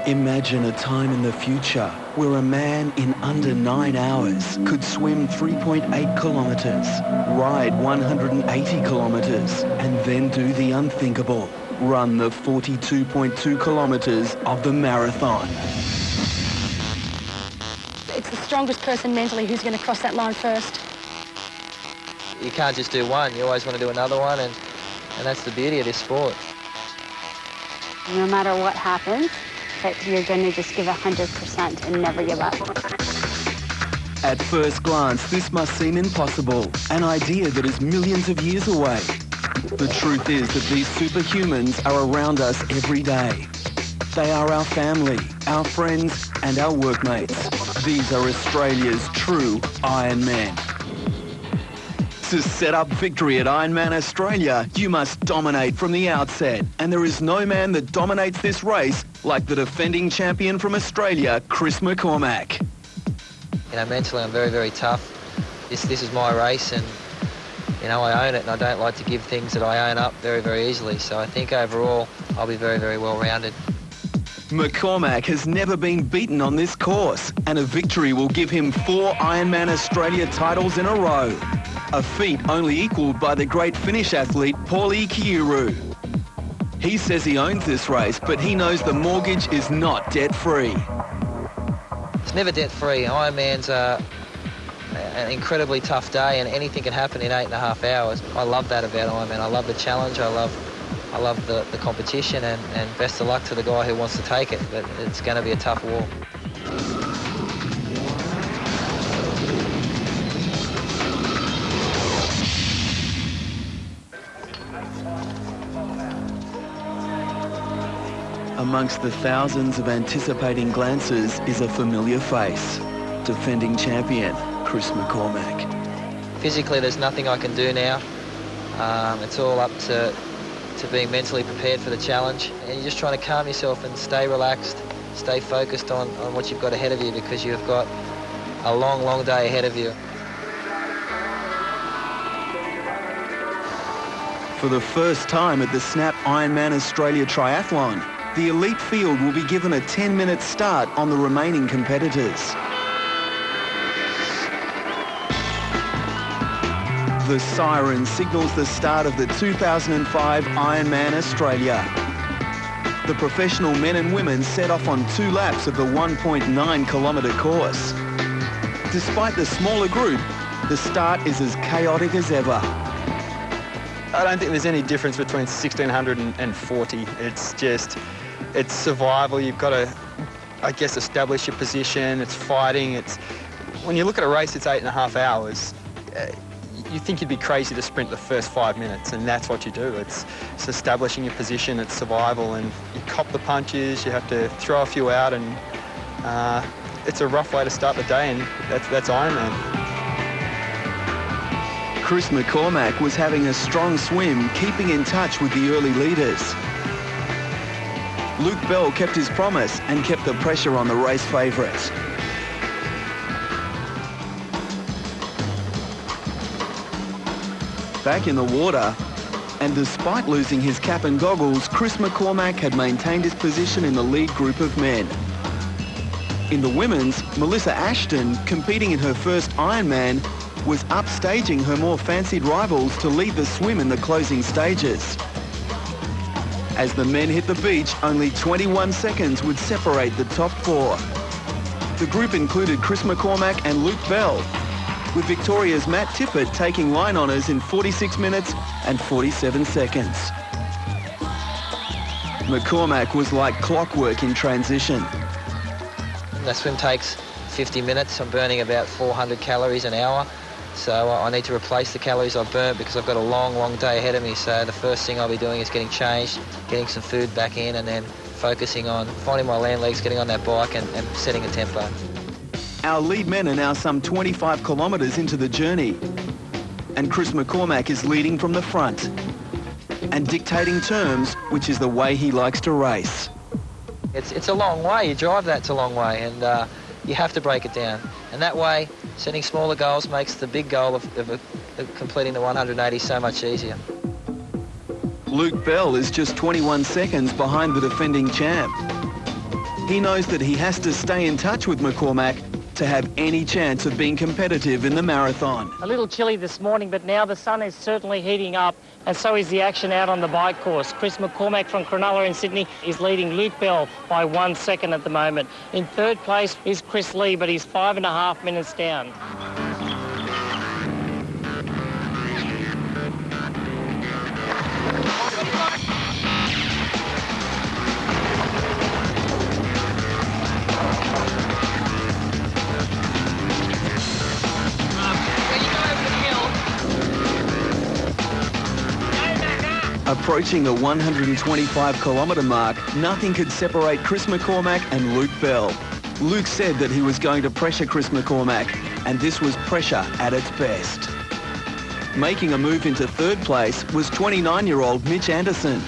Imagine a time in the future where a man in under 9 hours could swim 3.8 kilometres, ride 180 kilometres, and then do the unthinkable, run the 42.2 kilometres of the marathon. It's the strongest person mentally who's going to cross that line first. You can't just do one, you always want to do another one, and that's the beauty of this sport. No matter what happens, that you're going to just give 100% and never give up. At first glance, this must seem impossible, an idea that is millions of years away. The truth is that these superhumans are around us every day. They are our family, our friends, and our workmates. These are Australia's true Ironmen. To set up victory at Ironman Australia, you must dominate from the outset. And there is no man that dominates this race like the defending champion from Australia, Chris McCormack. You know, mentally I'm very, very tough. This is my race, and you know, I own it, and I don't like to give things that I own up very, very easily. So I think overall I'll be very, very well rounded. McCormack has never been beaten on this course, and a victory will give him 4 Ironman Australia titles in a row. A feat only equalled by the great Finnish athlete Pauli Kiuru. He says he owns this race, but he knows the mortgage is not debt-free. It's never debt-free. Ironman's an incredibly tough day, and anything can happen in 8.5 hours. I love that about Ironman. I love the challenge. I love the competition, and best of luck to the guy who wants to take it, but it's going to be a tough walk. Amongst the thousands of anticipating glances is a familiar face, defending champion Chris McCormack. Physically, there's nothing I can do now. It's all up to being mentally prepared for the challenge. And you're just trying to calm yourself and stay relaxed, stay focused on what you've got ahead of you, because you've got a long, long day ahead of you. For the first time at the Snap Ironman Australia Triathlon, the elite field will be given a 10-minute start on the remaining competitors. The siren signals the start of the 2005 Ironman Australia. The professional men and women set off on 2 laps of the 1.9-kilometre course. Despite the smaller group, the start is as chaotic as ever. I don't think there's any difference between 1600 and 40. It's survival. You've got to, I guess, establish your position. It's fighting. When you look at a race, it's 8.5 hours. You think you'd be crazy to sprint the first 5 minutes, and that's what you do. It's establishing your position. It's survival, and you cop the punches. You have to throw a few out, and it's a rough way to start the day, and that's Ironman. Chris McCormack was having a strong swim, keeping in touch with the early leaders. Luke Bell kept his promise and kept the pressure on the race favourites. Back in the water, and despite losing his cap and goggles, Chris McCormack had maintained his position in the lead group of men. In the women's, Melissa Ashton, competing in her first Ironman, was upstaging her more fancied rivals to lead the swim in the closing stages. As the men hit the beach, only 21 seconds would separate the top 4. The group included Chris McCormack and Luke Bell, with Victoria's Matt Tippett taking line honours in 46 minutes and 47 seconds. McCormack was like clockwork in transition. That swim takes 50 minutes. I'm burning about 400 calories an hour. So I need to replace the calories I've burnt because I've got a long, long day ahead of me. So the first thing I'll be doing is getting changed, getting some food back in, and then focusing on finding my land legs, getting on that bike and setting a tempo. Our lead men are now some 25 kilometres into the journey, and Chris McCormack is leading from the front and dictating terms, which is the way he likes to race. It's a long way. You drive that's a long way, and you have to break it down. And that way, setting smaller goals makes the big goal of completing the 180 so much easier. Luke Bell is just 21 seconds behind the defending champ. He knows that he has to stay in touch with McCormack to have any chance of being competitive in the marathon. A little chilly this morning, but now the sun is certainly heating up, and so is the action out on the bike course. Chris McCormack from Cronulla in Sydney is leading Luke Bell by 1 second at the moment. In third place is Chris Lee, but he's 5.5 minutes down. Approaching the 125-kilometre mark, nothing could separate Chris McCormack and Luke Bell. Luke said that he was going to pressure Chris McCormack, and this was pressure at its best. Making a move into third place was 29-year-old Mitch Anderson.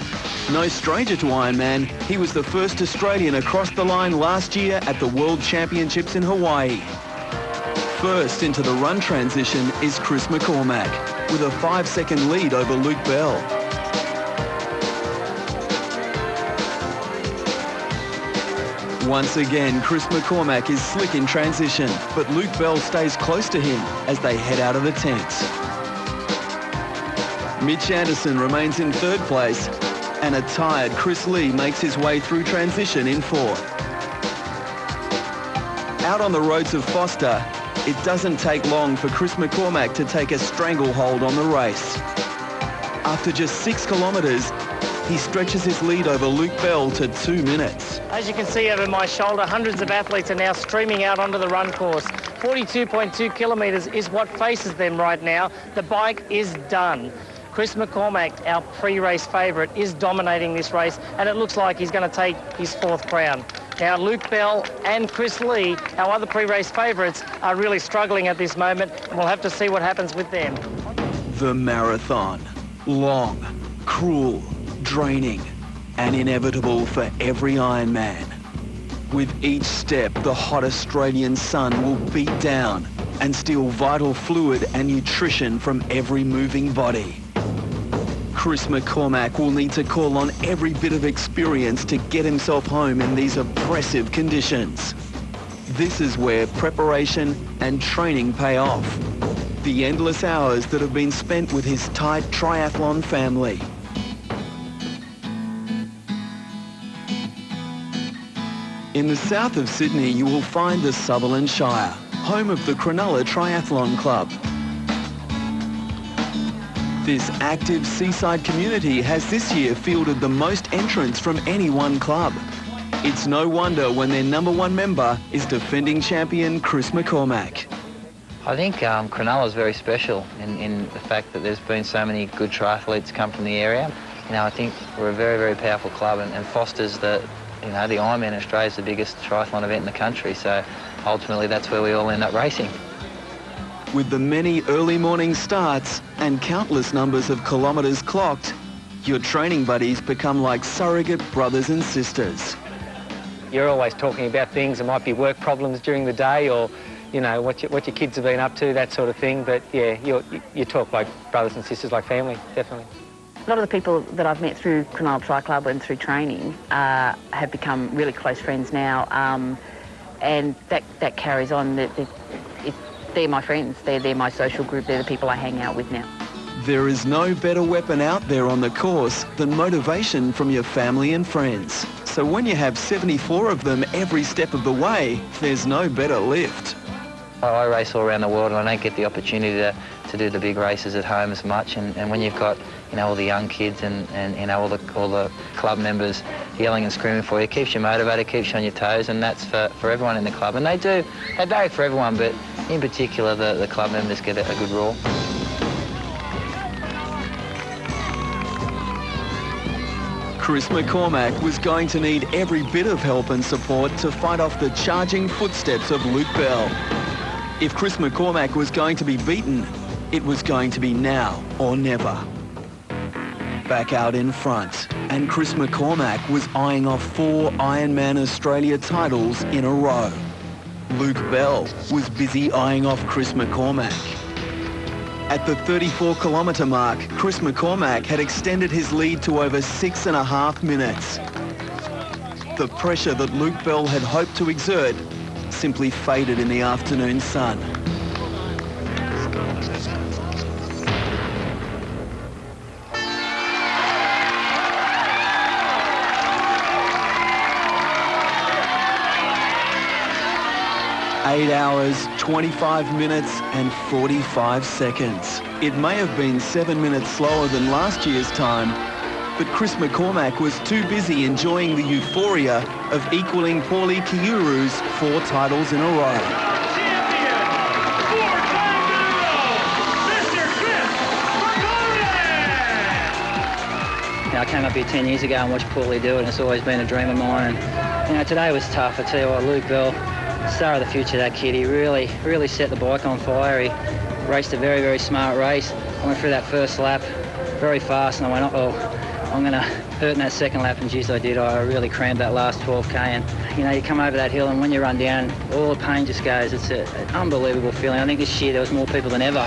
No stranger to Ironman, he was the first Australian across the line last year at the World Championships in Hawaii. First into the run transition is Chris McCormack, with a 5-second lead over Luke Bell. Once again, Chris McCormack is slick in transition, but Luke Bell stays close to him as they head out of the tents. Mitch Anderson remains in third place, and a tired Chris Lee makes his way through transition in fourth. Out on the roads of Forster, it doesn't take long for Chris McCormack to take a stranglehold on the race. After just 6 kilometres, he stretches his lead over Luke Bell to 2 minutes. As you can see over my shoulder, hundreds of athletes are now streaming out onto the run course. 42.2 kilometres is what faces them right now. The bike is done. Chris McCormack, our pre-race favourite, is dominating this race, and it looks like he's going to take his 4th crown. Now, Luke Bell and Chris Lee, our other pre-race favourites, are really struggling at this moment, and we'll have to see what happens with them. The marathon. Long, cruel, draining, and inevitable for every Ironman. With each step, the hot Australian sun will beat down and steal vital fluid and nutrition from every moving body. Chris McCormack will need to call on every bit of experience to get himself home in these oppressive conditions. This is where preparation and training pay off. The endless hours that have been spent with his tight triathlon family. In the south of Sydney, you will find the Sutherland Shire, home of the Cronulla Triathlon Club. This active seaside community has this year fielded the most entrants from any one club. It's no wonder when their #1 member is defending champion Chris McCormack. I think Cronulla is very special in the fact that there's been so many good triathletes come from the area. You know, I think we're a very, very powerful club, and Foster's the Ironman Australia is the biggest triathlon event in the country, so ultimately that's where we all end up racing. With the many early morning starts and countless numbers of kilometres clocked, your training buddies become like surrogate brothers and sisters. You're always talking about things. There might be work problems during the day, or you know what your kids have been up to, that sort of thing. But yeah, you talk like brothers and sisters, like family, definitely. A lot of the people that I've met through Cronulla Tri Club and through training have become really close friends now, and that carries on. They're my friends. They're my social group. They're the people I hang out with now. There is no better weapon out there on the course than motivation from your family and friends. So when you have 74 of them every step of the way, there's no better lift. I race all around the world, and I don't get the opportunity to do the big races at home as much. And when you've got all the young kids and all the club members yelling and screaming for you, it keeps you motivated, keeps you on your toes, and that's for everyone in the club. And they vary for everyone, but in particular the club members get a good roar. Chris McCormack was going to need every bit of help and support to fight off the charging footsteps of Luke Bell. If Chris McCormack was going to be beaten, it was going to be now or never. Back out in front, and Chris McCormack was eyeing off 4 Ironman Australia titles in a row. Luke Bell was busy eyeing off Chris McCormack. At the 34-kilometre mark, Chris McCormack had extended his lead to over 6.5 minutes. The pressure that Luke Bell had hoped to exert simply faded in the afternoon sun. Eight hours, 25 minutes and 45 seconds. It may have been 7 minutes slower than last year's time, but Chris McCormack was too busy enjoying the euphoria of equaling Pauli Kiuru's 4 titles in a row. Champion, 4 times in a row, Mr. Chris McCormack! I came up here 10 years ago and watched Pauli do it, and it's always been a dream of mine. And today was tough. I tell you what, Luke Bell, star of the future, that kid, he really set the bike on fire. He raced a very, very smart race. I went through that first lap very fast, and I went, uh-oh, I'm going to hurt in that second lap, and geez, I did. I really crammed that last 12K, and, you come over that hill, and when you run down, all the pain just goes. It's an unbelievable feeling. I think this year there was more people than ever